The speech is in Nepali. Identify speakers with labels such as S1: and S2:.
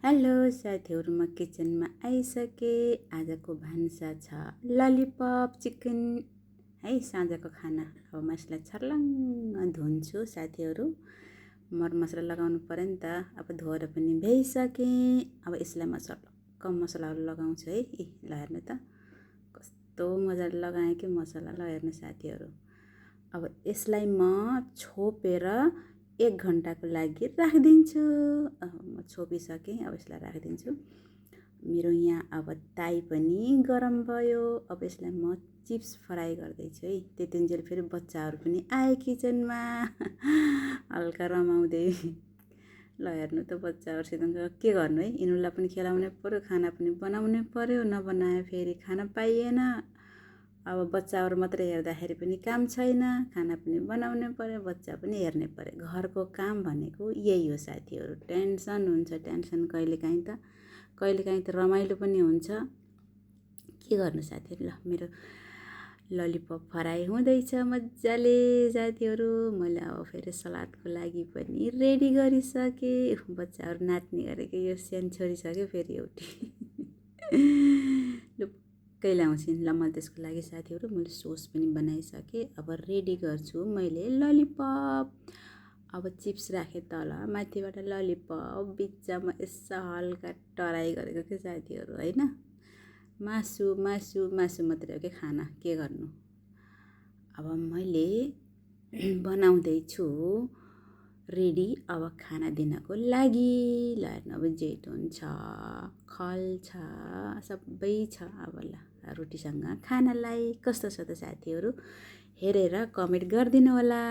S1: हेलो साथीहरू, म किचनमा आइसकेँ। आजको भान्सा छ ललिपप चिकन है, साँझको खाना। अब म यसलाई छर्लङ्ग धुन्छु साथीहरू। मरमसला लगाउनु पऱ्यो नि त। अब धोएर पनि भ्याइसकेँ। अब यसलाई म सटक्क मसलाहरू लगाउँछु है। ल हेर्नु त कस्तो मजाले लगाएँ कि मसला। ल हेर्नु साथीहरू, अब यसलाई म छोपेर 1 घन्टाको लागि राखिदिन्छु। म छोपिसकेँ, अब यसलाई राखिदिन्छु। मेरो यहाँ अब ताई पनि गरम भयो। अब यसलाई म चिप्स फ्राई गर्दैछु है। त्यतिन्जेल फेरि बच्चाहरू पनि आए किचनमा हल्का रमाउँदै। ल हेर्नु त बच्चाहरूसित के गर्नु है, यिनीहरूलाई पनि खेलाउनै पऱ्यो, खाना पनि बनाउनै पऱ्यो। नबनाए फेरि खाना पाइएन। अब बच्चाहरू मात्रै हेर्दाखेरि पनि काम छैन, खाना पनि बनाउनै पऱ्यो, बच्चा पनि हेर्नै पऱ्यो। घरको काम भनेको यही हो साथीहरू। टेन्सन हुन्छ, टेन्सन कहिलेकाहीँ त रमाइलो पनि हुन्छ। के गर्नु साथीहरू। ल मेरो ललिपप फ्राई हुँदैछ मजाले साथीहरू। मैले अब फेरि सलादको लागि पनि रेडी गरिसकेँ। बच्चाहरू नाच्ने गरेको यो सानो छोरी छ कि फेरि एउटी लुक्कै ल्याउँछिन्। ल मैले त्यसको लागि साथीहरू मैले सोस पनि बनाइसकेँ। अब रेडी गर्छु मैले ललिपप। अब चिप्स राखेँ तल, माथिबाट ललिपप, बिचमा यसो हल्का टराई गरेको के साथीहरू होइन। मासु मासु मासु मात्रै हो कि खाना, के गर्नु। अब मैले बनाउँदैछु रेडी अब खाना दिनको लागि। ल हेर्नु, अब जेटुन छ, खल छ, सबै छ। अब ल रोटीसँग खानालाई कस्तो छ त साथीहरू, हेरेर कमेन्ट गरिदिनु होला।